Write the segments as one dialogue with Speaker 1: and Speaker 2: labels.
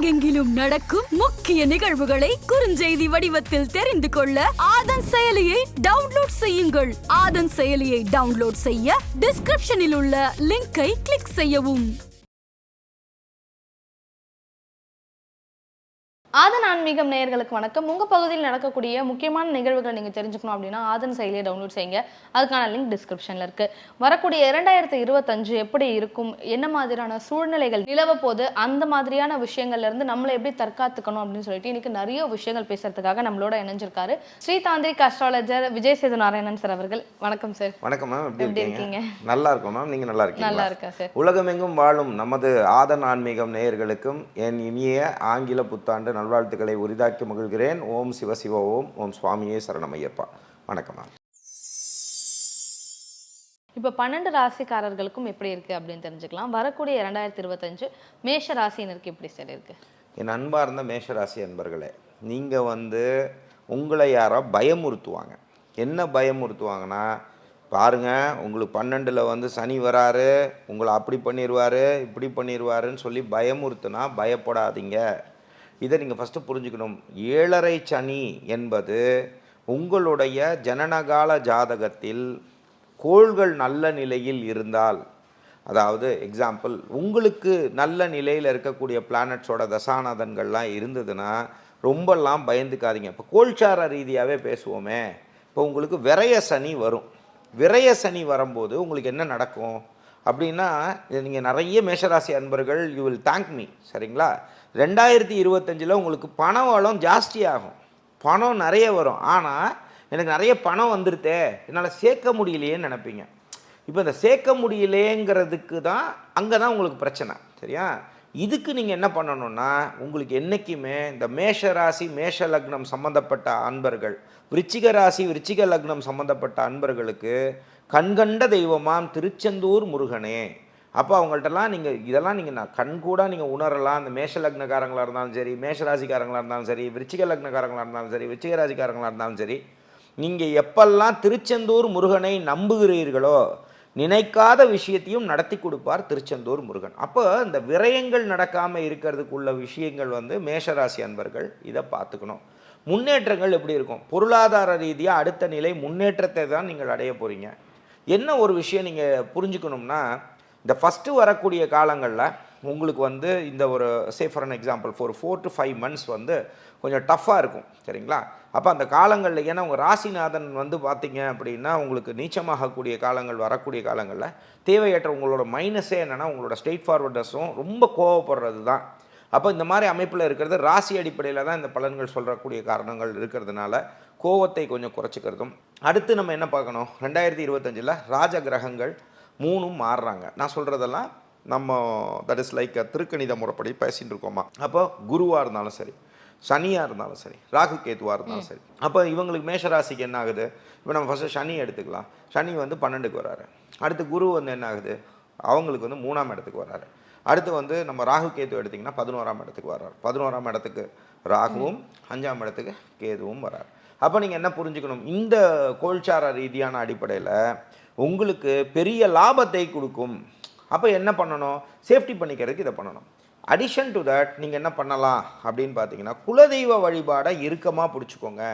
Speaker 1: உலகெங்கிலும் நடக்கும் முக்கிய நிகழ்வுகளை குறுஞ்செய்தி வடிவத்தில் தெரிந்து கொள்ள ஆதன் செயலியை டவுன்லோட் செய்யுங்கள். ஆதன் செயலியை டவுன்லோட் செய்ய டிஸ்கிரிப்ஷனில் உள்ள லிங்கை கிளிக் செய்யவும்.
Speaker 2: ஆதன் ஆன்மீகம் நேயர்களுக்கு வணக்கம். உங்கள் பகுதியில் நடக்கக்கூடிய முக்கியமான நிகழ்வுகளை நீங்கள் தெரிஞ்சுக்கணும் அப்படின்னா ஆதன் செயலியை டவுன்லோட் செய்யுங்க. அதுக்கான லிங்க் டிஸ்கிரிப்ஷனில் இருக்குது. வரக்கூடிய 2025 எப்படி இருக்கும், என்ன மாதிரியான சூழ்நிலைகள் நிலவ போது, அந்த மாதிரியான விஷயங்கள்லேருந்து நம்மளை எப்படி தற்காத்துக்கணும் அப்படின்னு சொல்லிட்டு இன்னைக்கு நிறைய விஷயங்கள் பேசுறதுக்காக நம்மளோட இணைஞ்சிருக்காரு ஸ்ரீ தாந்திரிக் அஸ்ட்ராலஜர் விஜய் சேது நாராயணன் சார் அவர்கள். வணக்கம் சார்.
Speaker 3: வணக்கம் மேம். எப்படி இருக்கீங்க? நல்லா இருக்கும் மேம். நீங்கள் நல்லா இருக்கீங்க?
Speaker 2: நல்லா இருக்கா சார்.
Speaker 3: உலகமெங்கும் வாழும் நமது ஆதன் ஆன்மீகம் நேயர்களுக்கும் என் இனிய ஆங்கில புத்தாண்டு நல்வாழ்த்துக்களை உரிதாக்கி மகிழ்கிறேன். ஓம் சிவசிவ ஓம். ஓம் சுவாமியே சரணமையப்பா. வணக்கம் மேம்.
Speaker 2: இப்போ 12 ராசிக்காரர்களுக்கும் எப்படி இருக்குது அப்படின்னு தெரிஞ்சுக்கலாம். வரக்கூடிய 2025 மேஷ ராசியினருக்கு எப்படி சார் இருக்குது?
Speaker 3: என் அன்பார்ந்த மேஷராசி அன்பர்களே, நீங்கள் உங்களை யாரோ பயமுறுத்துவாங்க. என்ன பயமுறுத்துவாங்கன்னா, பாருங்கள் உங்களுக்கு 12ல் சனி வராரு, உங்களை அப்படி பண்ணிடுவார் இப்படி பண்ணிடுவாருன்னு சொல்லி பயமுறுத்துனா பயப்படாதீங்க. இதை நீங்கள் ஃபஸ்ட்டு புரிஞ்சுக்கணும். 7.5 சனி என்பது உங்களுடைய ஜனனகால ஜாதகத்தில் கோள்கள் நல்ல நிலையில் இருந்தால், அதாவது எக்ஸாம்பிள் உங்களுக்கு நல்ல நிலையில் இருக்கக்கூடிய பிளானட்ஸோட தசாநாதன்கள்லாம் இருந்ததுன்னா ரொம்பலாம் பயந்துக்காதீங்க. இப்போ கோல்சார ரீதியாகவே பேசுவோமே. இப்போ உங்களுக்கு விரய சனி வரும். விரய சனி வரும்போது உங்களுக்கு என்ன நடக்கும் அப்படின்னா, நீங்கள் நிறைய மேஷராசி அன்பர்கள் யூ வில் தேங்க் மீ, சரிங்களா? 2025 உங்களுக்கு பண வளம் ஜாஸ்தியாகும், பணம் நிறைய வரும். ஆனால் எனக்கு நிறைய பணம் வந்துருத்தே, என்னால் சேர்க்க முடியலையேன்னு நினைப்பீங்க. இப்போ இந்த சேர்க்க முடியலேங்கிறதுக்கு தான் அங்கே தான் உங்களுக்கு பிரச்சனை, சரியா? இதுக்கு நீங்கள் என்ன பண்ணணும்னா, உங்களுக்கு என்றைக்குமே இந்த மேஷ ராசி மேஷ லக்னம் சம்மந்தப்பட்ட அன்பர்கள், விருச்சிக ராசி விருச்சிக லக்னம் சம்மந்தப்பட்ட அன்பர்களுக்கு கண்கண்ட தெய்வமாம் திருச்செந்தூர் முருகனே. அப்போ அவங்கள்ட்டலாம் இதெல்லாம் நான் கண்கூட நீங்கள் உணரலாம். அந்த மேஷ லக்னக்காரங்களாக இருந்தாலும் சரி, மேஷ ராசிக்காரங்களாக இருந்தாலும் சரி, விருச்சிக லக்னக்காரங்களாக இருந்தாலும் சரி, விருச்சிக ராசிக்காரங்களாக இருந்தாலும் சரி, நீங்கள் எப்பெல்லாம் திருச்செந்தூர் முருகனை நம்புகிறீர்களோ நினைக்காத விஷயத்தையும் நடத்தி கொடுப்பார் திருச்செந்தூர் முருகன். அப்போ இந்த விரயங்கள் நடக்காமல் இருக்கிறதுக்குள்ள விஷயங்கள் மேஷராசி அன்பர்கள் இதை பார்த்துக்கணும். முன்னேற்றங்கள் எப்படி இருக்கும்? பொருளாதார ரீதியாக அடுத்த நிலை முன்னேற்றத்தை தான் நீங்கள் அடைய போகிறீங்க. என்ன ஒரு விஷயம் நீங்கள் புரிஞ்சுக்கணும்னா, இந்த ஃபஸ்ட்டு வரக்கூடிய காலங்களில் உங்களுக்கு இந்த ஒரு ஃபார் அன் எக்ஸாம்பிள் ஒரு 4 to 5 months கொஞ்சம் டஃப்பாக இருக்கும், சரிங்களா? அப்போ அந்த காலங்களில் ஏன்னா உங்கள் ராசிநாதன் பார்த்தீங்க அப்படின்னா உங்களுக்கு நீச்சமாகக்கூடிய காலங்கள் வரக்கூடிய காலங்களில் தேவையற்ற உங்களோட மைனஸே என்னென்னா உங்களோட ஸ்ட்ரெயிட் ஃபார்வர்டஸும் ரொம்ப கோவப்படுறது தான். அப்போ இந்த மாதிரி அமைப்பில் இருக்கிறது ராசி அடிப்படையில் தான் இந்த பலன்கள் சொல்கிறக்கூடிய காரணங்கள் இருக்கிறதுனால கோவத்தை கொஞ்சம் குறைச்சிக்கிறதும். அடுத்து நம்ம என்ன பார்க்கணும், 2025 ராஜ கிரகங்கள் 3 மாறுறாங்க. நான் சொல்கிறதெல்லாம் நம்ம தட் இஸ் லைக் திருக்கணித முறைப்படி பேசிகிட்டு இருக்கோமா. அப்போ குருவாக இருந்தாலும் சரி, சனியாக இருந்தாலும் சரி, ராகு கேத்துவாக இருந்தாலும் சரி. அப்போ இவங்களுக்கு மேஷராசிக்கு என்ன ஆகுது? இப்போ நம்ம ஃபஸ்ட்டு சனி எடுத்துக்கலாம். சனி 12க்கு வராரு. அடுத்து குரு என்ன ஆகுது? அவங்களுக்கு 3ஆம் இடத்துக்கு வராரு. அடுத்து நம்ம ராகு கேத்து எடுத்திங்கன்னா 11ஆம் இடத்துக்கு வர்றார். 11ஆம் இடத்துக்கு ராகுவும் 5ஆம் இடத்துக்கு கேதுவும் வர்றார். அப்போ நீங்கள் என்ன புரிஞ்சுக்கணும், இந்த கோல்சார ரீதியான அடிப்படையில் உங்களுக்கு பெரிய லாபத்தை கொடுக்கும். அப்போ என்ன பண்ணணும், சேஃப்டி பண்ணிக்கிறதுக்கு இதை பண்ணணும். அடிஷன் டு தட் நீங்கள் என்ன பண்ணலாம் அப்படின்னு பார்த்தீங்கன்னா, குலதெய்வ வழிபாடை இறுக்கமாக பிடிச்சிக்கோங்க.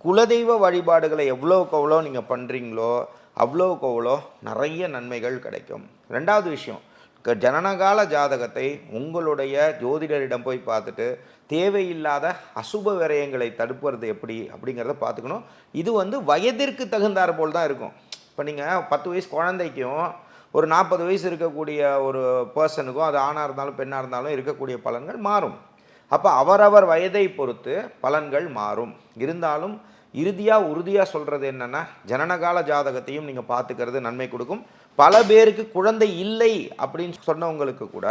Speaker 3: குலதெய்வ வழிபாடுகளை எவ்வளோக்கு எவ்வளோ நீங்கள் பண்ணுறீங்களோ அவ்வளோக்கு எவ்வளோ நிறைய நன்மைகள் கிடைக்கும். ரெண்டாவது விஷயம், ஜனனகால ஜாதகத்தை உங்களுடைய ஜோதிடரிடம் போய் பார்த்துட்டு தேவையில்லாத அசுப விரயங்களை தடுப்புறது எப்படி அப்படிங்கிறத பார்த்துக்கணும். இது வயதிற்கு தகுந்தாற் போல் தான் இருக்கும். இப்போ நீங்கள் 10 வயசு குழந்தைக்கும் ஒரு 40 வயசு இருக்கக்கூடிய ஒரு பர்சனுக்கும், அது ஆணாக இருந்தாலும் பெண்ணாக இருந்தாலும் இருக்கக்கூடிய பலன்கள் மாறும். அப்போ அவரவர் வயதை பொறுத்து பலன்கள் மாறும். இருந்தாலும் இறுதியாக உறுதியாக சொல்கிறது என்னென்னா, ஜனனகால ஜாதகத்தையும் நீங்கள் பார்த்துக்கிறது நன்மை கொடுக்கும். பல பேருக்கு குழந்தை இல்லை அப்படின்னு சொன்னவங்களுக்கு கூட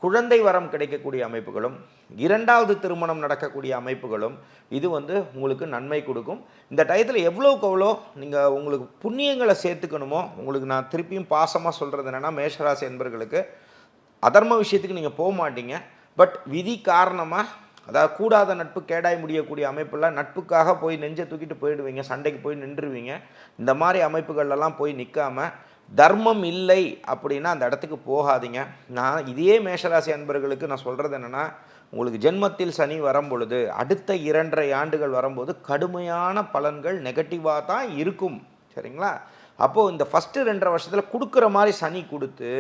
Speaker 3: குழந்தை வரம் கிடைக்கக்கூடிய அமைப்புகளும், 2வது திருமணம் நடக்கக்கூடிய அமைப்புகளும் இது உங்களுக்கு நன்மை கொடுக்கும். இந்த டயத்தில் எவ்வளோக்கு எவ்வளோ நீங்கள் உங்களுக்கு புண்ணியங்களை சேர்த்துக்கணுமோ, உங்களுக்கு நான் திருப்பியும் பாசமாக சொல்கிறது என்னென்னா, மேஷராசி என்பர்களுக்கு அதர்ம விஷயத்துக்கு நீங்கள் போக மாட்டீங்க. பட் விதி காரணமாக, அதாவது கூடாத நட்பு கேடாய் முடியக்கூடிய அமைப்பில் நட்புக்காக போய் நெஞ்சை தூக்கிட்டு போயிடுவீங்க, சண்டைக்கு போய் நின்றுவீங்க. இந்த மாதிரி அமைப்புகள்லாம் போய் நிற்காமல் தர்மம் இல்லை அப்படின்னா அந்த இடத்துக்கு போகாதீங்க. நான் இதே மேஷராசி அன்பர்களுக்கு நான் சொல்கிறது என்னென்னா, உங்களுக்கு ஜென்மத்தில் சனி வரும்பொழுது அடுத்த 2.5 ஆண்டுகள் வரும்போது கடுமையான பலன்கள் நெகட்டிவாக தான் இருக்கும். சரிங்களா? அப்போது இந்த ஃபஸ்ட்டு 2.5 வருஷத்தில் கொடுக்குற மாதிரி சனி கொடுத்து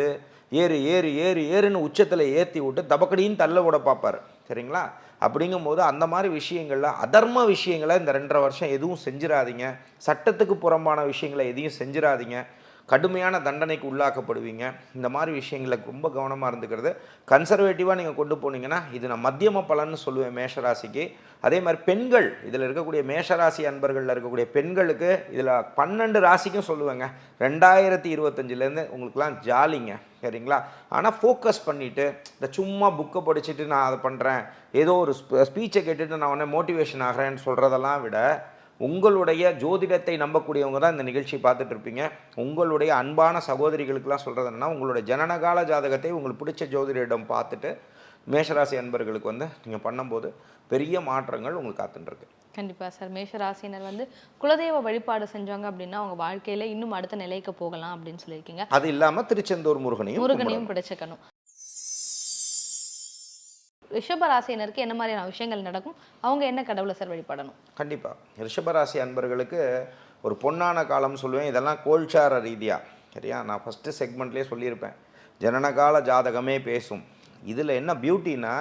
Speaker 3: ஏறு ஏறு ஏறு ஏறுன்னு உச்சத்தில் ஏற்றி விட்டு தபக்கடின்னு தள்ள விட பார்ப்பார். சரிங்களா? அப்படிங்கும்போது அந்த மாதிரி விஷயங்களில் அதர்ம விஷயங்களை இந்த 2.5 வருஷம் எதுவும் செஞ்சிடாதீங்க. சட்டத்துக்கு புறம்பான விஷயங்களை எதையும் செஞ்சிடாதீங்க. கடுமையான தண்டனைக்கு உள்ளாக்கப்படுவீங்க. இந்த மாதிரி விஷயங்களுக்கு ரொம்ப கவனமாக இருந்துக்கிறது. கன்சர்வேட்டிவாக நீங்கள் கொண்டு போனீங்கன்னா இது நான் மத்தியம பலன்னு சொல்லுவேன் மேஷராசிக்கு. அதே மாதிரி பெண்கள் இதில் இருக்கக்கூடிய மேஷராசி அன்பர்களில் இருக்கக்கூடிய பெண்களுக்கு இதில் 12 ராசிக்கும் சொல்லுவேங்க. 2025லேருந்து உங்களுக்குலாம் ஜாலிங்க. சரிங்களா? ஆனால் ஃபோக்கஸ் பண்ணிவிட்டு இந்த சும்மா புக்கை படிச்சுட்டு நான் அதை பண்ணுறேன், ஏதோ ஒரு ஸ்பீச்சை கேட்டுட்டு நான் உடனே மோட்டிவேஷன் ஆகிறேன்னு சொல்கிறதெல்லாம் விட உங்களுடைய ஜோதிடத்தை நம்பக்கூடியவங்க தான் இந்த நிகழ்ச்சி பார்த்துட்டு இருப்பீங்க. உங்களுடைய அன்பான சகோதரிகளுக்கெல்லாம் சொல்கிறது என்னன்னா, உங்களுடைய ஜனனகால ஜாதகத்தை உங்களுக்கு பிடிச்ச ஜோதிடரிடம் பார்த்துட்டு மேஷராசி அன்பர்களுக்கு வந்து நீங்கள் பண்ணும்போது பெரிய மாற்றங்கள் உங்களுக்கு காத்துட்டுருக்கு.
Speaker 2: கண்டிப்பாக சார். மேஷராசினர் வந்து குலதெய்வ வழிபாடு செஞ்சாங்க அப்படின்னா அவங்க வாழ்க்கையில இன்னும் அடுத்த நிலைக்கு போகலாம் அப்படின்னு சொல்லியிருக்கீங்க.
Speaker 3: அது இல்லாமல் திருச்செந்தூர் முருகனையும்
Speaker 2: பிடிச்சிக்கணும். ரிஷபராசினருக்கு என்ன மாதிரியான விஷயங்கள் நடக்கும்? அவங்க என்ன கடவுளை சார் வழிபடணும்?
Speaker 3: கண்டிப்பாக ரிஷபராசி அன்பர்களுக்கு ஒரு பொன்னான காலம் சொல்லுவேன். இதெல்லாம் கோல்சார ரீதியாக. சரியா? நான் ஃபஸ்ட்டு செக்மெண்ட்லேயே சொல்லியிருப்பேன், ஜனனகால ஜாதகமே பேசும். இதில் என்ன பியூட்டின்னா,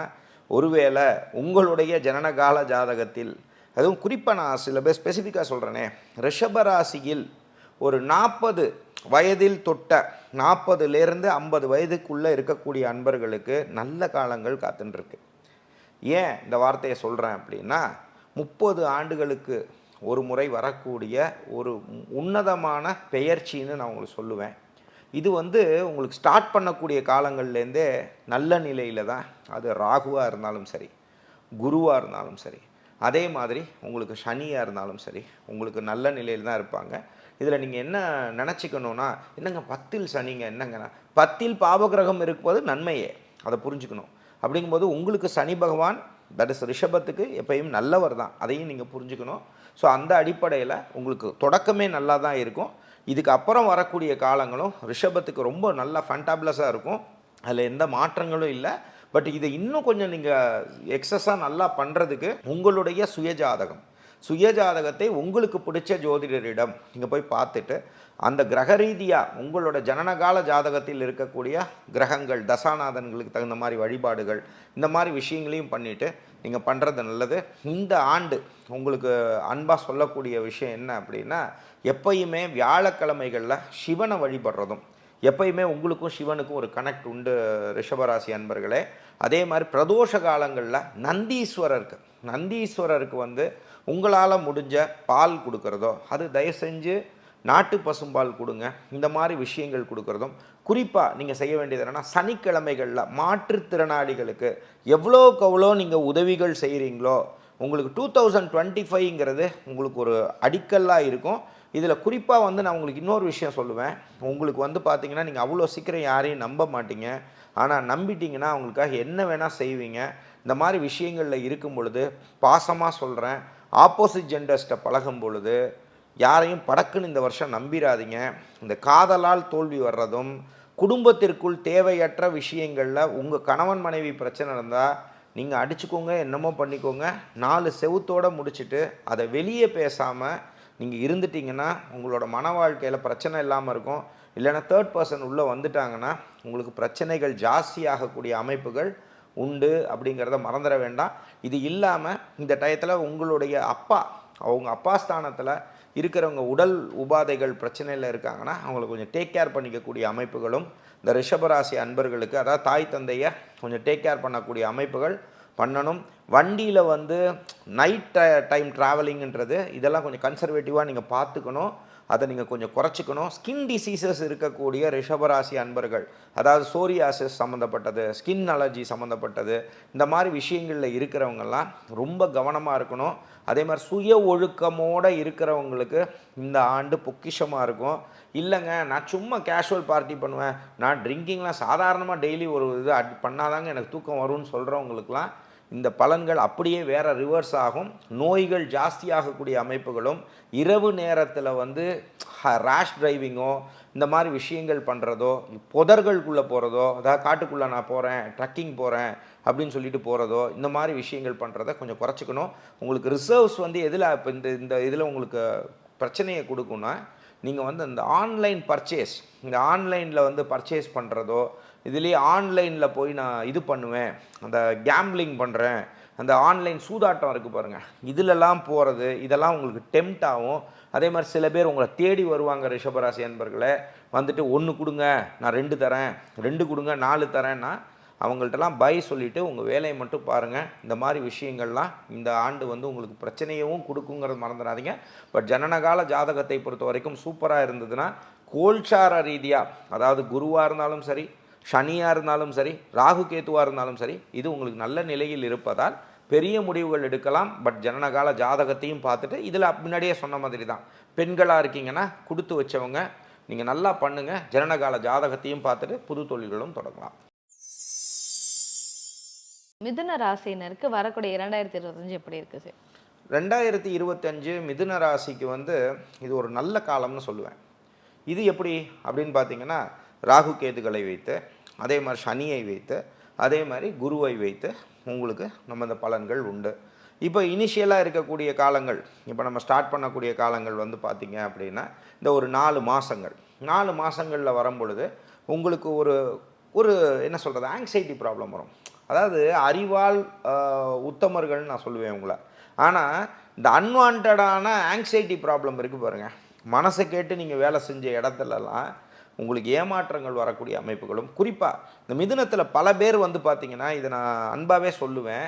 Speaker 3: ஒருவேளை உங்களுடைய ஜனனகால ஜாதகத்தில், அதுவும் குறிப்பாக நான் சில பேர் ஸ்பெசிஃபிக்காக சொல்கிறேனே, ரிஷபராசியில் ஒரு 40 வயதில் தொட்ட 40லேருந்து 50 வயதுக்குள்ளே இருக்கக்கூடிய அன்பர்களுக்கு நல்ல காலங்கள் காத்துட்டுருக்கு. ஏன் இந்த வார்த்தையை சொல்கிறேன் அப்படின்னா, 30 ஆண்டுகளுக்கு ஒரு முறை வரக்கூடிய ஒரு உன்னதமான பெயர்ச்சின்னு நான் உங்களுக்கு சொல்லுவேன். இது வந்து உங்களுக்கு ஸ்டார்ட் பண்ணக்கூடிய காலங்கள்லேருந்தே நல்ல நிலையில் தான், அது ராகுவாக இருந்தாலும் சரி, குருவாக இருந்தாலும் சரி, அதே மாதிரி உங்களுக்கு சனியாக இருந்தாலும் சரி, உங்களுக்கு நல்ல நிலையில் தான் இருப்பாங்க. இதில் நீங்கள் என்ன நினச்சிக்கணுன்னா, என்னங்க 10ல் சனிங்க, என்னங்கன்னா 10ல் பாவகிரகம் இருப்பது நன்மையே, அதை புரிஞ்சுக்கணும். அப்படிங்கும்போது உங்களுக்கு சனி பகவான் தட் இஸ் ரிஷபத்துக்கு எப்பயும் நல்லவர் தான், அதையும் நீங்கள் புரிஞ்சுக்கணும். ஸோ அந்த அடிப்படையில் உங்களுக்கு தொடக்கமே நல்லா தான் இருக்கும். இதுக்கு அப்புறம் வரக்கூடிய காலங்களும் ரிஷபத்துக்கு ரொம்ப நல்லா ஃபண்டாபுலஸாக இருக்கும். அதில் எந்த மாற்றங்களும் இல்லை. பட் இதை இன்னும் கொஞ்சம் நீங்கள் எக்ஸஸாக நல்லா பண்ணுறதுக்கு உங்களுடைய சுயஜாதகத்தை உங்களுக்கு பிடிச்ச ஜோதிடரிடம் நீங்கள் போய் பார்த்துட்டு, அந்த கிரக ரீதியாக உங்களோட ஜனனகால ஜாதகத்தில் இருக்கக்கூடிய கிரகங்கள் தசாநாதன்களுக்கு தகுந்த மாதிரி வழிபாடுகள், இந்த மாதிரி விஷயங்களையும் பண்ணிவிட்டு நீங்கள் பண்ணுறது நல்லது. இந்த ஆண்டு உங்களுக்கு அன்பாக சொல்லக்கூடிய விஷயம் என்ன அப்படின்னா, எப்பயுமே வியாழக்கிழமைகளில் சிவனை வழிபடுறதும், எப்பயுமே உங்களுக்கும் சிவனுக்கும் ஒரு கனெக்ட் உண்டு ரிஷபராசி அன்பர்களே. அதே மாதிரி பிரதோஷ காலங்களில் நந்தீஸ்வரருக்கு வந்து உங்களால் முடிஞ்ச பால் கொடுக்குறதோ, அது தயவு செஞ்சு நாட்டு பசும்பால் கொடுங்க. இந்த மாதிரி விஷயங்கள் கொடுக்குறதும், குறிப்பாக நீங்கள் செய்ய வேண்டியது என்னென்னா, சனிக்கிழமைகளில் மாற்றுத்திறனாளிகளுக்கு எவ்வளோக்கு எவ்வளோ நீங்கள் உதவிகள் செய்கிறீங்களோ, உங்களுக்கு 2025ங்கிறது உங்களுக்கு ஒரு அடிக்கல்லாக இருக்கும். இதில் குறிப்பாக வந்து நான் உங்களுக்கு இன்னொரு விஷயம் சொல்லுவேன். உங்களுக்கு வந்து பார்த்திங்கன்னா, நீங்கள் அவ்வளோ சீக்கிரம் யாரையும் நம்ப மாட்டீங்க. ஆனால் நம்பிட்டீங்கன்னா அவங்களுக்காக என்ன வேணால் செய்வீங்க. இந்த மாதிரி விஷயங்களில் இருக்கும் பொழுது பாசமாக சொல்கிறேன், ஆப்போசிட் ஜெண்டர்ஸ்ட்டை பழகும் பொழுது யாரையும் படக்குன்னு இந்த வருஷம் நம்பிடாதீங்க. இந்த காதலால் தோல்வி வர்றதும், குடும்பத்திற்குள் தேவையற்ற விஷயங்களில் உங்கள் கணவன் மனைவி பிரச்சனை இருந்தால் நீங்கள் அடிச்சுக்கோங்க, என்னமோ பண்ணிக்கோங்க, 4 செவுத்தோடு முடிச்சுட்டு அதை வெளியே பேசாமல் நீங்கள் இருந்துட்டிங்கன்னா உங்களோட மன வாழ்க்கையில் பிரச்சனை இல்லாமல் இருக்கும். இல்லைன்னா தேர்ட் பர்சன் உள்ளே வந்துட்டாங்கன்னா உங்களுக்கு பிரச்சனைகள் ஜாஸ்தியாகக்கூடிய அமைப்புகள் உண்டு அப்படிங்கிறத மறந்துட வேண்டாம். இது இல்லாமல் இந்த டயத்தில் உங்களுடைய அவங்க அப்பா ஸ்தானத்தில் இருக்கிறவங்க உடல் உபாதைகள் பிரச்சனையில் இருக்காங்கன்னா அவங்களுக்கு கொஞ்சம் டேக் கேர் பண்ணிக்கக்கூடிய அமைப்புகளும் இந்த ரிஷபராசி அன்பர்களுக்கு, அதாவது தாய் தந்தையை கொஞ்சம் டேக் கேர் பண்ணக்கூடிய அமைப்புகள் பண்ணணும். வண்டியில் வந்து நைட் டைம் ட்ராவலிங்கிறது இதெல்லாம் கொஞ்சம் கன்சர்வேட்டிவாக நீங்கள் பார்த்துக்கணும். அதை நீங்கள் கொஞ்சம் குறைச்சிக்கணும். ஸ்கின் டிசீசஸ் இருக்கக்கூடிய ரிஷபராசி அன்பர்கள், அதாவது சோரியாசிஸ் சம்மந்தப்பட்டது, ஸ்கின் அலர்ஜி சம்மந்தப்பட்டது, இந்த மாதிரி விஷயங்களில் இருக்கிறவங்கெல்லாம் ரொம்ப கவனமாக இருக்கணும். அதே மாதிரி சுய ஒழுக்கமோடு இருக்கிறவங்களுக்கு இந்த ஆண்டு பொக்கிஷமாக இருக்கும். இல்லைங்க நான் சும்மா கேஷுவல் பார்ட்டி பண்ணுவேன், நான் ட்ரிங்கிங்லாம் சாதாரணமாக டெய்லி ஒரு இது பண்ணாதாங்க எனக்கு தூக்கம் வரும்னு சொல்கிறவங்களுக்குலாம் இந்த பலன்கள் அப்படியே வேறு ரிவர்ஸ் ஆகும். நோய்கள் ஜாஸ்தியாகக்கூடிய அமைப்புகளும், இரவு நேரத்தில் வந்து ரேஷ் டிரைவிங்கோ இந்த மாதிரி விஷயங்கள் பண்ணுறதோ, புதர்களுக்குள்ளே போகிறதோ, அதாவது காட்டுக்குள்ளே நான் போகிறேன், ட்ரக்கிங் போகிறேன் அப்படின்னு சொல்லிட்டு போகிறதோ, இந்த மாதிரி விஷயங்கள் பண்ணுறதை கொஞ்சம் குறைச்சிக்கணும். உங்களுக்கு ரிசர்வ்ஸ் வந்து எதில் இப்போ இந்த இதில் உங்களுக்கு பிரச்சனையை கொடுக்குன்னா, நீங்கள் வந்து இந்த ஆன்லைன் பர்ச்சேஸ், இந்த ஆன்லைனில் வந்து பர்ச்சேஸ் பண்ணுறதோ, இதுலேயே ஆன்லைனில் போய் நான் இது பண்ணுவேன், அந்த கேம்பிளிங் பண்ணுறேன், அந்த ஆன்லைன் சூதாட்டம் இருக்குது பாருங்கள், இதிலெல்லாம் போகிறது, இதெல்லாம் உங்களுக்கு டெம்ட் ஆகும். அதே மாதிரி சில பேர் உங்களை தேடி வருவாங்க ரிஷபராசி அன்பர்களே, வந்துட்டு 1 கொடுங்க நான் 2 தரேன், 2 கொடுங்க 4 தரேன்னா அவங்கள்ட்டலாம் பை சொல்லிவிட்டு உங்கள் வேலையை மட்டும் பாருங்கள். இந்த மாதிரி விஷயங்கள்லாம் இந்த ஆண்டு வந்து உங்களுக்கு பிரச்சனையவும் கொடுக்குங்கிறது மறந்துடாதீங்க. பட் ஜனனகால ஜாதகத்தை பொறுத்த வரைக்கும் சூப்பராக இருந்ததுன்னா, கோல்சார ரீதியாக, அதாவது குருவாக இருந்தாலும் சரி, சனியாக இருந்தாலும் சரி, ராகு கேத்துவாக இருந்தாலும் சரி, இது உங்களுக்கு நல்ல நிலையில் இருப்பதால் பெரிய முடிவுகள் எடுக்கலாம். பட் ஜனனகால ஜாதகத்தையும் பார்த்துட்டு, இதில் முன்னாடியே சொன்ன மாதிரி தான், பெண்களாக இருக்கீங்கன்னா கொடுத்து வச்சவங்க நீங்கள் நல்லா பண்ணுங்கள். ஜனனகால ஜாதகத்தையும் பார்த்துட்டு புது தொழில்களும் தொடங்கலாம்.
Speaker 2: மிதுன ராசினருக்கு வரக்கூடிய 2025 எப்படி இருக்கு சார்?
Speaker 3: 2025 மிதுன ராசிக்கு வந்து இது ஒரு நல்ல காலம்னு சொல்லுவேன். இது எப்படி அப்படின்னு பார்த்தீங்கன்னா, ராகு கேதுகளை வைத்து, அதே மாதிரி சனியை வைத்து, அதே மாதிரி குருவை வைத்து உங்களுக்கு நம்ம இந்த பலன்கள் உண்டு. இப்போ இனிஷியலாக இருக்கக்கூடிய காலங்கள், இப்போ நம்ம ஸ்டார்ட் பண்ணக்கூடிய காலங்கள் வந்து பார்த்திங்க அப்படின்னா, இந்த ஒரு 4 மாதங்களில் வரும்பொழுது உங்களுக்கு ஒரு என்ன சொல்கிறது, ஆங்ஸைட்டி ப்ராப்ளம் வரும். அதாவது அறிவால் உத்தமர்கள்னு நான் சொல்லுவேன் உங்களை. ஆனால் இந்த அன்வான்டான ஆங்ஸைட்டி ப்ராப்ளம் இருக்குது பாருங்கள், மனசை கேட்டு நீங்கள் வேலை செஞ்ச இடத்துலலாம் உங்களுக்கு ஏமாற்றங்கள் வரக்கூடிய அமைப்புகளும், குறிப்பாக இந்த மிதுனத்தில் பல பேர் வந்து பார்த்திங்கன்னா, இதை நான் அன்பாகவே சொல்லுவேன்,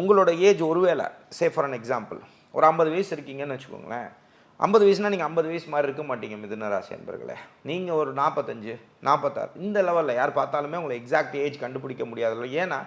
Speaker 3: உங்களோட ஏஜ் ஒருவேளை சே ஃபார் அன் எக்ஸாம்பிள் ஒரு 50 வயசு இருக்கீங்கன்னு வச்சுக்கோங்களேன். 50 வயசுனால் நீங்கள் 50 வயசு மாதிரி இருக்க மாட்டீங்க மிதுன ராசி அன்பர்களே. நீங்கள் ஒரு 45, 46 இந்த லெவலில் யார் பார்த்தாலுமே உங்களை எக்ஸாக்ட் ஏஜ் கண்டுபிடிக்க முடியாதுல்ல. ஏன்னா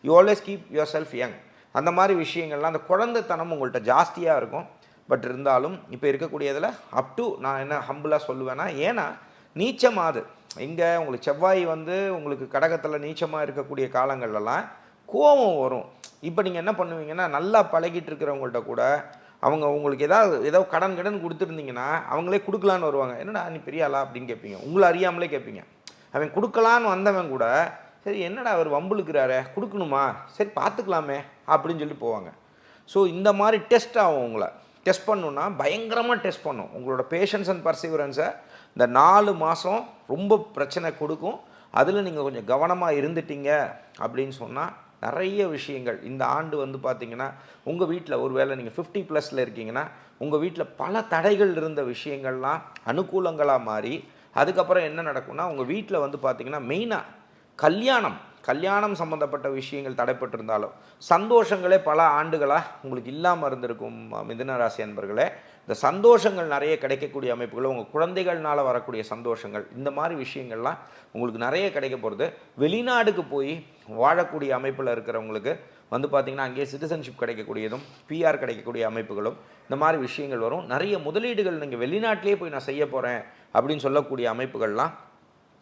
Speaker 3: you always keep your self young. அந்த மாதிரி விஷயங்கள்லாம், அந்த குழந்தைத்தனம் உங்கள்கிட்ட ஜாஸ்தியாக இருக்கும். பட் இருந்தாலும் இப்போ இருக்கக்கூடியதில் அப் டு நான் என்ன ஹம்பிளாக சொல்லுவேன்னா, ஏன்னா நீச்சமாது இங்கே உங்களுக்கு செவ்வாய் வந்து உங்களுக்கு கடகத்தில் நீச்சமாக இருக்கக்கூடிய காலங்கள்லாம் கோபம் வரும். இப்போ நீங்கள் என்ன பண்ணுவீங்கன்னா, நல்லா பழகிட்டு இருக்கிறவங்கள்ட்ட கூட அவங்க உங்களுக்கு ஏதோ கடன் கொடுத்துருந்தீங்கன்னா அவங்களே கொடுக்கலான்னு வருவாங்க. என்னடா நீ பெரிய ஆளா அப்படின்னு கேட்பீங்க, உங்களை அறியாமலே கேட்பீங்க. அவன் கொடுக்கலான்னு வந்தவன் கூட, சரி என்னடா அவர் வம்புழுக்கிறாரே கொடுக்கணுமா, சரி பார்த்துக்கலாமே அப்படின்னு சொல்லி போவாங்க. ஸோ இந்த மாதிரி டெஸ்ட் ஆகும். உங்களை டெஸ்ட் பண்ணணுன்னா பயங்கரமாக டெஸ்ட் பண்ணும். உங்களோட பேஷன்ஸ் அண்ட் பர்சிவரன்ஸை இந்த 4 மாதம் ரொம்ப பிரச்சனை கொடுக்கும். அதில் நீங்கள் கொஞ்சம் கவனமாக இருந்துட்டீங்க அப்படின்னு சொன்னால் நிறைய விஷயங்கள் இந்த ஆண்டு வந்து பார்த்திங்கன்னா, உங்கள் வீட்டில் ஒரு வேளை நீங்கள் 50+ இருக்கீங்கன்னா, உங்கள் வீட்டில் பல தடைகள் இருந்த விஷயங்கள்லாம் அனுகூலங்களாக மாறி, அதுக்கப்புறம் என்ன நடக்கும்னா, உங்கள் வீட்டில் வந்து பார்த்திங்கன்னா மெயினாக கல்யாணம் சம்மந்தப்பட்ட விஷயங்கள் தடைப்பட்டிருந்தாலும் சந்தோஷங்களே பல ஆண்டுகளாக உங்களுக்கு இல்லாமல் இருந்திருக்கும் மிதுன ராசி அன்பர்களே. இந்த சந்தோஷங்கள் நிறைய கிடைக்கக்கூடிய அமைப்புகள், உங்கள் குழந்தைகள்னால் வரக்கூடிய சந்தோஷங்கள், இந்த மாதிரி விஷயங்கள்லாம் உங்களுக்கு நிறைய கிடைக்க போகிறது. வெளிநாடுக்கு போய் வாழக்கூடிய அமைப்பில் இருக்கிறவங்களுக்கு வந்து பார்த்திங்கன்னா, அங்கேயே சிட்டிசன்ஷிப் கிடைக்கக்கூடியதும் பிஆர் கிடைக்கக்கூடிய அமைப்புகளும் இந்த மாதிரி விஷயங்கள் வரும். நிறைய முதலீடுகள் நீங்கள் வெளிநாட்டிலே போய் நான் செய்ய போகிறேன் அப்படின்னு சொல்லக்கூடிய அமைப்புகள்லாம்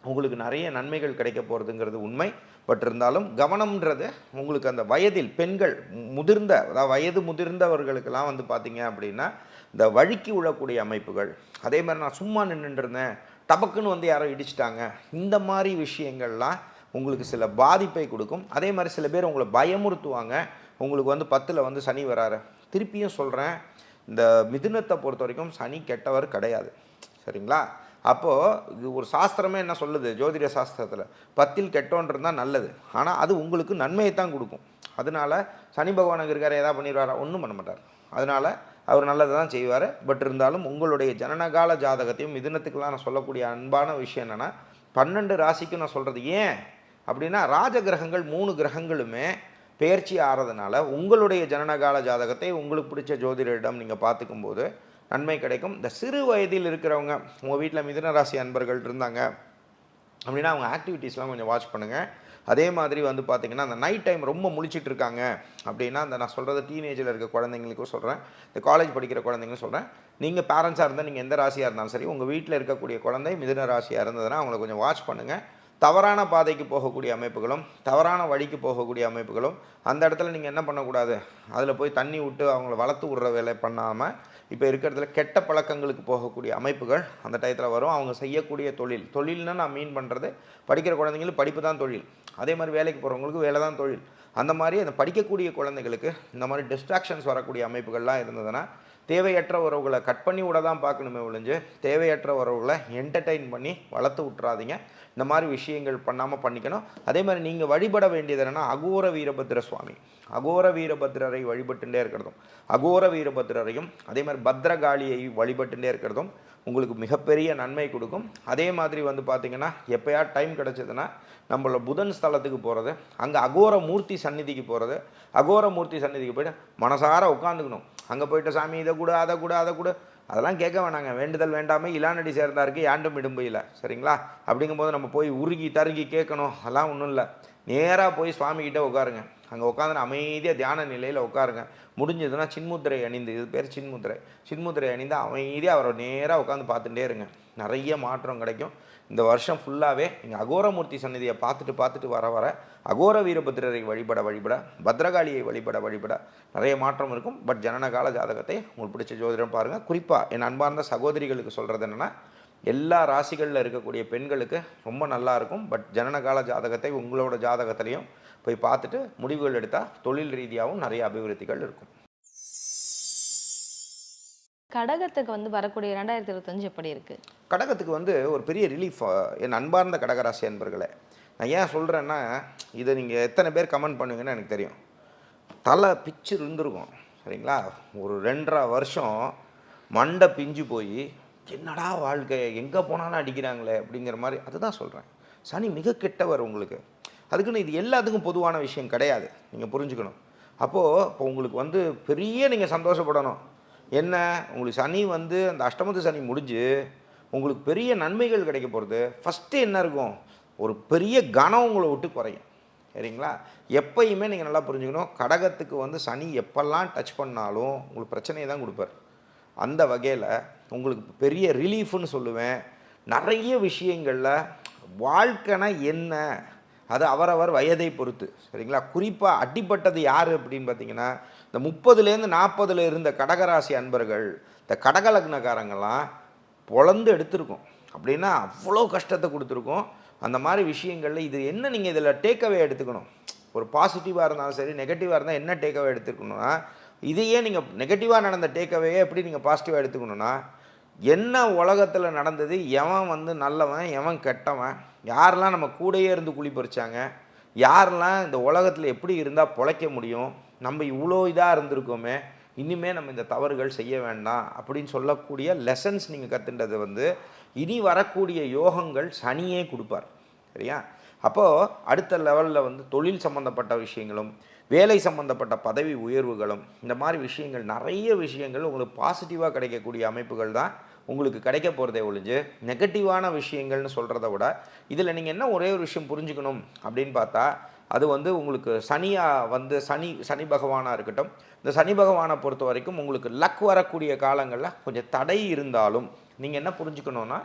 Speaker 3: உங்களுக்கு நிறைய நன்மைகள் கிடைக்க போகிறதுங்கிறது உண்மை. பட் இருந்தாலும் கவனம்ன்றது உங்களுக்கு அந்த வயதில் பெண்கள் அதாவது வயது முதிர்ந்தவர்களுக்கெல்லாம் வந்து பார்த்திங்க அப்படின்னா, இந்த வழுக்கி விழக்கூடிய அமைப்புகள், அதே மாதிரி நான் சும்மா நின்றுருந்தேன் டபக்குன்னு வந்து யாரோ இடிச்சிட்டாங்க, இந்த மாதிரி விஷயங்கள்லாம் உங்களுக்கு சில பாதிப்பை கொடுக்கும். அதே மாதிரி சில பேர் உங்களை பயமுறுத்துவாங்க. உங்களுக்கு வந்து 10ல் வந்து சனி வராரு. திருப்பியும் சொல்கிறேன், இந்த மிதுனத்தை பொறுத்த வரைக்கும் சனி கெட்டவர் கிடையாது, சரிங்களா? அப்போது இது ஒரு சாஸ்திரமே என்ன சொல்லுது, ஜோதிட சாஸ்திரத்தில் 10ல் கெட்டோன் இருந்தால் நல்லது, ஆனால் அது உங்களுக்கு நன்மையை தான் கொடுக்கும். அதனால் சனி பகவானுக்கு இருக்கார், எதாவது பண்ணிடுவாரா, ஒன்றும் பண்ண மாட்டார். அதனால் அவர் நல்லதை தான் செய்வார். பட் இருந்தாலும் உங்களுடைய ஜனனகால ஜாதகத்தையும் மிதுனத்துக்கெல்லாம் நான் சொல்லக்கூடிய அன்பான விஷயம் என்னென்னா, 12 ராசிக்கும் நான் சொல்கிறது ஏன் அப்படின்னா, ராஜ கிரகங்கள் 3 கிரகங்களுமே பெயர்ச்சி ஆகிறதுனால உங்களுடைய ஜனனகால ஜாதகத்தை உங்களுக்கு பிடிச்ச ஜோதிடரிடம் நீங்கள் பார்த்துக்கும்போது நன்மை கிடைக்கும். இந்த சிறு வயதில் இருக்கிறவங்க, உங்கள் வீட்டில் மிதுன ராசி அன்பர்கள் இருந்தாங்க அப்படின்னா அவங்க ஆக்டிவிட்டீஸ்லாம் கொஞ்சம் வாட்ச் பண்ணுங்கள். அதே மாதிரி வந்து பார்த்திங்கன்னா, அந்த நைட் டைம் ரொம்ப முழிச்சிட்டு இருக்காங்க அப்படின்னா, அந்த நான் சொல்கிறது டீனேஜில் இருக்க குழந்தைங்களுக்கும் சொல்கிறேன், இந்த காலேஜ் படிக்கிற குழந்தைங்களும் சொல்கிறேன். நீங்கள் பேரண்ட்ஸாக இருந்தால் நீங்கள் எந்த ராசியாக இருந்தாலும் சரி, உங்கள் வீட்டில் இருக்கக்கூடிய குழந்தை மிதுன ராசியாக இருந்ததுன்னா அவங்கள கொஞ்சம் வாட்ச் பண்ணுங்கள். தவறான பாதைக்கு போகக்கூடிய அமைப்புகளும் தவறான வழிக்கு போகக்கூடிய அமைப்புகளும் அந்த இடத்துல நீங்கள் என்ன பண்ணக்கூடாது, அதில் போய் தண்ணி விட்டு அவங்கள வளர்த்து விட்ற வேலை பண்ணாமல் இப்போ இருக்கிறதுல கெட்ட பழக்கங்களுக்கு போகக்கூடிய அமைப்புகள் அந்த டயத்தில் வரும். அவங்க செய்யக்கூடிய தொழில்னா நான் மீன் பண்ணுறது படிக்கிற குழந்தைங்களுக்கு படிப்பு தான் தொழில், அதே மாதிரி வேலைக்கு போகிறவங்களுக்கு வேலை தான் தொழில். அந்த மாதிரி அந்த படிக்கக்கூடிய குழந்தைகளுக்கு இந்த மாதிரி டிஸ்ட்ராக்ஷன்ஸ் வரக்கூடிய அமைப்புகள்லாம் இருந்ததுன்னா தேவையற்ற உறவுகளை கட் பண்ணி விட தான் பார்க்கணுமே ஒழிஞ்சு தேவையற்ற உறவுகளை என்டர்டெயின் பண்ணி வளர்த்து விட்றாதீங்க. இந்த மாதிரி விஷயங்கள் பண்ணாமல் பண்ணிக்கணும். அதே மாதிரி நீங்கள் வழிபட வேண்டியது என்னென்னா அகோர வீரபத்ர சுவாமி, அகோர வீரபத்ரரை வழிபட்டுட்டே இருக்கிறதும், அகோர வீரபத்ரரையும் அதே மாதிரி பத்ரகாளியை வழிபட்டுட்டே இருக்கிறதும் உங்களுக்கு மிகப்பெரிய நன்மை கொடுக்கும். அதே மாதிரி வந்து பார்த்திங்கன்னா எப்போயா டைம் கிடச்சதுன்னா நம்மளோட புதன் ஸ்தலத்துக்கு போகிறது, அங்கே அகோர மூர்த்தி சந்நிதிக்கு போகிறது. அகோர மூர்த்தி சந்நிதிக்கு போய்ட்டு மனசார உட்காந்துக்கணும். அங்கே போய்ட்டு சாமி இதை கூட அதை கூட அதை கூட அதெல்லாம் கேட்க வேணாங்க. வேண்டுதல் வேண்டாமல் இளாநடி சேர்ந்தாருக்கு யாண்டும் இடும்பையில், சரிங்களா? அப்படிங்கும்போது நம்ம போய் உருகி தருகி கேட்கணும், அதெல்லாம் ஒன்றும் இல்லை. நேராக போய் சுவாமிகிட்ட உட்காருங்க. அங்கே உட்காந்து அமைதியாக தியான நிலையில் உட்காருங்க. முடிஞ்சதுன்னா சின்முத்திரை அணிந்து, இது பேர் சின்முத்திரை அணிந்து அமைதியாக அவரை நேராக உட்காந்து பார்த்துட்டே இருங்க. நிறைய மாற்றம் கிடைக்கும். இந்த வருஷம் ஃபுல்லாகவே நீங்கள் அகோரமூர்த்தி சந்நிதியை பார்த்துட்டு வர அகோர வீரபத்ரரை வழிபட பத்ரகாளியை வழிபட நிறைய மாற்றம் இருக்கும். பட் ஜனனகால ஜாதகத்தை உங்களுக்கு பிடிச்ச ஜோதிடம் பாருங்கள். குறிப்பாக என் அன்பார்ந்த சகோதரிகளுக்கு சொல்கிறது என்னென்னா, எல்லா ராசிகளில் இருக்கக்கூடிய பெண்களுக்கு ரொம்ப நல்லாயிருக்கும். பட் ஜனனகால ஜாதகத்தை உங்களோட ஜாதகத்திலையும் போய் பார்த்துட்டு முடிவுகள் எடுத்தால் தொழில் ரீதியாகவும் நிறைய அபிவிருத்திகள் இருக்கும்.
Speaker 2: கடகத்துக்கு வந்து வரக்கூடிய 2025 எப்படி இருக்குது?
Speaker 3: கடகத்துக்கு வந்து ஒரு பெரிய ரிலீஃப். என் அன்பார்ந்த கடகராசி அன்பர்களே, நான் ஏன் சொல்கிறேன்னா, இதை நீங்கள் எத்தனை பேர் கமெண்ட் பண்ணுவீங்கன்னு எனக்கு தெரியும். தலை பிச்சு இருந்திருக்கும், சரிங்களா? ஒரு 2.5 வருஷம் மண்டை பிஞ்சு போய் என்னடா வாழ்க்கை, எங்கே போனாலும் அடிக்கிறாங்களே அப்படிங்கிற மாதிரி. அதுதான் சொல்கிறேன், சனி மிக கெட்டவர் உங்களுக்கு. அதுக்குன்னு இது எல்லாத்துக்கும் பொதுவான விஷயம் கிடையாது, நீங்கள் புரிஞ்சுக்கணும். அப்போது இப்போ உங்களுக்கு வந்து பெரிய நீங்கள் சந்தோஷப்படணும். என்ன, உங்களுக்கு சனி வந்து அந்த அஷ்டமத்து சனி முடிஞ்சு உங்களுக்கு பெரிய நன்மைகள் கிடைக்க போகிறது. ஃபஸ்ட்டு என்ன இருக்கும், ஒரு பெரிய கனம் உங்களை விட்டு குறையும், சரிங்களா? எப்பயுமே நீங்கள் நல்லா புரிஞ்சுக்கணும், கடகத்துக்கு வந்து சனி எப்பெல்லாம் டச் பண்ணாலும் உங்களுக்கு பிரச்சனையை தான் கொடுப்பார். அந்த வகையில் உங்களுக்கு பெரிய ரிலீஃப்னு சொல்லுவேன். நிறைய விஷயங்களில் வாழ்க்கைனா என்ன, அது அவரவர் வயதை பொறுத்து, சரிங்களா? குறிப்பாக அடிப்பட்டது யார் அப்படின்னு பார்த்தீங்கன்னா, இந்த 30லேருந்து 40 இருந்த கடகராசி அன்பர்கள், இந்த கடக லக்னக்காரங்கெல்லாம் பொழந்து எடுத்திருக்கும். அப்படின்னா அவ்வளோ கஷ்டத்தை கொடுத்துருக்கோம். அந்த மாதிரி விஷயங்களில் இது என்ன, நீங்கள் இதில் டேக்அவே எடுத்துக்கணும். ஒரு பாசிட்டிவாக இருந்தாலும் சரி, நெகட்டிவாக இருந்தால் என்ன டேக்அவே எடுத்துக்கணும்னா, இதையே நீங்கள் நெகட்டிவாக நடந்த டேக்அவேயே எப்படி நீங்கள் பாசிட்டிவாக எடுத்துக்கணும்னா, என்ன உலகத்தில் நடந்தது, எவன் வந்து நல்லவன் எவன் கெட்டவன், யாரெல்லாம் நம்ம கூடையே இருந்து குழி பறிச்சாங்க, யாரெல்லாம் இந்த உலகத்தில் எப்படி இருந்தால் பொழைக்க முடியும், நம்ம இவ்வளோ இதாக இருந்திருக்கோமே, இனிமேல் நம்ம இந்த தவறுகள் செய்ய வேண்டாம் அப்படின்னு சொல்லக்கூடிய லெசன்ஸ் நீங்கள் கற்றுன்றது வந்து இனி வரக்கூடிய யோகங்கள் சனியே கொடுப்பார், சரியா? அப்போது அடுத்த லெவலில் வந்து தொழில் சம்மந்தப்பட்ட விஷயங்களும் வேலை சம்மந்தப்பட்ட பதவி உயர்வுகளும் இந்த மாதிரி விஷயங்கள், நிறைய விஷயங்கள் உங்களுக்கு பாசிட்டிவாக கிடைக்கக்கூடிய அமைப்புகள் தான் உங்களுக்கு கிடைக்க போகிறதே ஒழிஞ்சு நெகட்டிவான விஷயங்கள்னு சொல்கிறத விட, இதில் நீங்கள் என்ன ஒரே ஒரு விஷயம் புரிஞ்சுக்கணும் அப்படின்னு பார்த்தா, அது வந்து உங்களுக்கு சனியாக வந்து சனி பகவானாக இருக்கட்டும். இந்த சனி பகவானை பொறுத்த வரைக்கும் உங்களுக்கு லக் வரக்கூடிய காலங்களில் கொஞ்சம் தடை இருந்தாலும் நீங்கள் என்ன புரிஞ்சுக்கணுன்னா,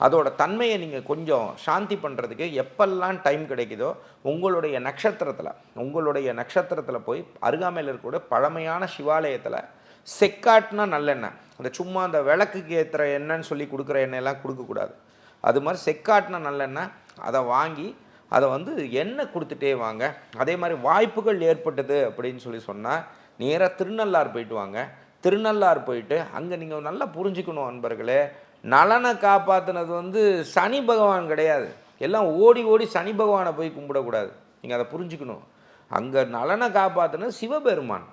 Speaker 3: அதோட தன்மையை நீங்கள் கொஞ்சம் சாந்தி பண்ணுறதுக்கு எப்பெல்லாம் டைம் கிடைக்குதோ உங்களுடைய நட்சத்திரத்தில் போய் அருகாமையில் இருக்கக்கூடிய பழமையான சிவாலயத்தில் செக்காட்னா நல்லெண்ணெய், அந்த சும்மா அந்த விளக்குக்கு ஏற்றுற எண்ணெய்ன்னு சொல்லி கொடுக்குற எண்ணெயெல்லாம் கொடுக்கக்கூடாது. அது மாதிரி செக்காட்னா நல்லெண்ணெய், அதை வாங்கி அதை வந்து எண்ணெய் கொடுத்துட்டே வாங்க. அதே மாதிரி வாய்ப்புகள் ஏற்பட்டது அப்படின்னு சொன்னால் நேராக திருநள்ளாறு போயிட்டு வாங்க. திருநள்ளாறு போயிட்டு அங்கே நீங்கள் நல்லா புரிஞ்சுக்கணும் அன்பர்களே, நலனை காப்பாற்றினது வந்து சனி பகவான் கிடையாது. எல்லாம் ஓடி சனி பகவானை போய் கும்பிடக்கூடாது, நீங்கள் அதை புரிஞ்சுக்கணும். அங்கே நலனை காப்பாற்றினது சிவபெருமான்.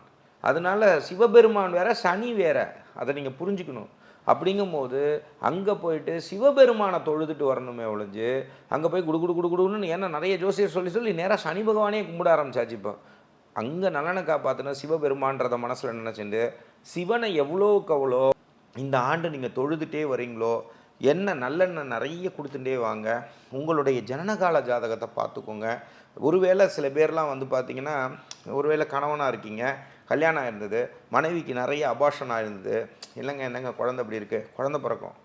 Speaker 3: அதனால் சிவபெருமான் வேறு சனி வேறு, அதை நீங்கள் புரிஞ்சுக்கணும். அப்படிங்கும்போது அங்கே போயிட்டு சிவபெருமானை தொழுதுட்டு வரணுமே ஒழிஞ்சு அங்கே போய் குடுன்னு, ஏன்னா நிறைய ஜோசியர் சொல்லி நேராக சனி பகவானே கும்பிட ஆரம்பிச்சாச்சு. இப்போ அங்கே நலனை காப்பாற்றின சிவபெருமான்றதை மனசில் நினச்சிட்டு சிவனை எவ்வளோக்கு அவ்வளோ இந்த ஆண்டு நீங்கள் தொழுதுகிட்டே வரீங்களோ நல்லெண்ணெய் நிறைய கொடுத்துட்டே வாங்க. உங்களுடைய ஜனனகால ஜாதகத்தை பார்த்துக்கோங்க. ஒருவேளை சில பேர்லாம் வந்து பார்த்திங்கன்னா, ஒருவேளை கணவனாக இருக்கீங்க, கல்யாணம் இருந்தது, மனைவிக்கு நிறைய அபார்ஷன் ஆயிருந்தது, இல்லைங்க என்னங்க குழந்தை அப்படி இருக்குது, குழந்தை பிறக்கும்.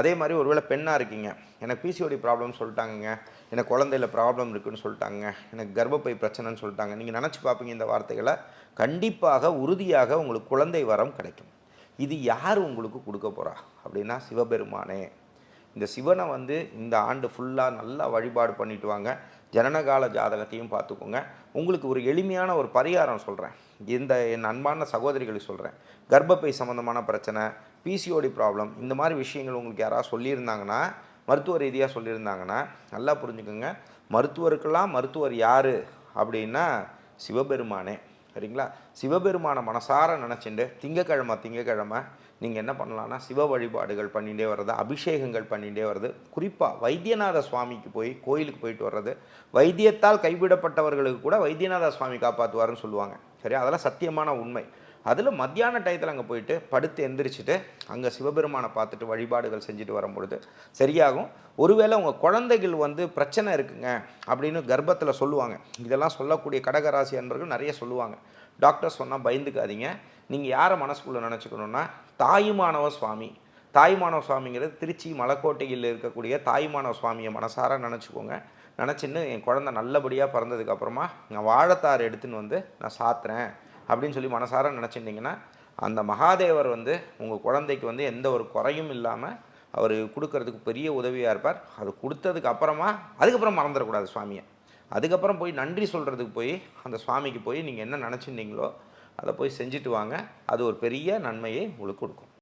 Speaker 3: அதே மாதிரி ஒருவேளை பெண்ணாக இருக்கீங்க, எனக்கு பிசிஓடி ப்ராப்ளம் சொல்லிட்டாங்கங்க, எனக்கு குழந்தையில ப்ராப்ளம் இருக்குதுன்னு சொல்லிட்டாங்க, எனக்கு கர்ப்பப்பை பிரச்சனைன்னு சொல்லிட்டாங்க, நீங்கள் நினச்சி பார்ப்பீங்க இந்த வார்த்தைகளை. கண்டிப்பாக உறுதியாக உங்களுக்கு குழந்தை வரம் கிடைக்கும். இது யார் உங்களுக்கு கொடுக்க போகிறா அப்படின்னா சிவபெருமானே. இந்த சிவனை வந்து இந்த ஆண்டு ஃபுல்லாக நல்லா வழிபாடு பண்ணிட்டு வாங்க. ஜனனகால ஜாதகத்தையும் பார்த்துக்கோங்க. உங்களுக்கு ஒரு எளிமையான ஒரு பரிகாரம் சொல்கிறேன், இந்த என் அன்பான சகோதரிகளுக்கு சொல்கிறேன். கர்ப்பப்பை சம்மந்தமான பிரச்சனை, பிசிஓடி ப்ராப்ளம், இந்த மாதிரி விஷயங்கள் உங்களுக்கு யாராவது சொல்லியிருந்தாங்கன்னா, மருத்துவ ரீதியாக சொல்லியிருந்தாங்கன்னா நல்லா புரிஞ்சுக்கோங்க. மருத்துவருக்கெல்லாம் மருத்துவர் யார் அப்படின்னா சிவபெருமானே. சரிங்களா? சிவபெருமானை மனசார நினச்சிட்டு திங்கக்கிழமை நீங்கள் என்ன பண்ணலான்னா சிவ வழிபாடுகள் பண்ணிகிட்டே வர்றது, அபிஷேகங்கள் பண்ணிகிட்டே வர்றது, குறிப்பாக வைத்தியநாத சுவாமிக்கு போய் கோயிலுக்கு போயிட்டு வர்றது. வைத்தியத்தால் கைவிடப்பட்டவர்களுக்கு கூட வைத்தியநாத சுவாமி காப்பாற்றுவார்னு சொல்லுவாங்க. சரி, அதெல்லாம் சத்தியமான உண்மை. அதில் மத்தியான டயத்தில் அங்கே போயிட்டு படுத்து எந்திரிச்சிட்டு அங்கே சிவபெருமானை பார்த்துட்டு வழிபாடுகள் செஞ்சுட்டு வரும்பொழுது சரியாகும். ஒருவேளை உங்கள் குழந்தைகள் வந்து பிரச்சனை இருக்குங்க அப்படின்னு கர்ப்பத்தில் சொல்லுவாங்க. இதெல்லாம் சொல்லக்கூடிய கடகராசி அன்பர்கள் நிறைய சொல்லுவாங்க. டாக்டர் சொன்னால் பயந்துக்காதீங்க. நீங்கள் யாரை மனசுக்குள்ளே நினச்சிக்கணுன்னா தாயுமானவ சுவாமி. தாயுமானவ சுவாமிங்கிறது திருச்சி மலைக்கோட்டையில் இருக்கக்கூடிய தாயுமானவ சுவாமியை மனசார நினச்சிக்கோங்க. நினச்சின்னு என் குழந்தை நல்லபடியாக பிறந்ததுக்கப்புறமா நான் வாழைத்தார் எடுத்துன்னு வந்து நான் சாத்துறேன் அப்படின்னு சொல்லி மனசார நினச்சிட்டிங்கன்னா அந்த மகாதேவர் வந்து உங்கள் குழந்தைக்கு வந்து எந்த ஒரு குறையும் இல்லாமல் அவர் கொடுக்கறதுக்கு பெரிய உதவியாக இருப்பார். அது கொடுத்ததுக்கு அப்புறமா அதுக்கப்புறம் மறந்துடக்கூடாது சுவாமியை. அதுக்கப்புறம் போய் நன்றி சொல்கிறதுக்கு போய் அந்த சுவாமிக்கு போய் நீங்கள் என்ன நினச்சிருந்தீங்களோ அதை போய் செஞ்சுட்டு வாங்க. அது ஒரு பெரிய நன்மையை உங்களுக்கு கொடுக்கும்.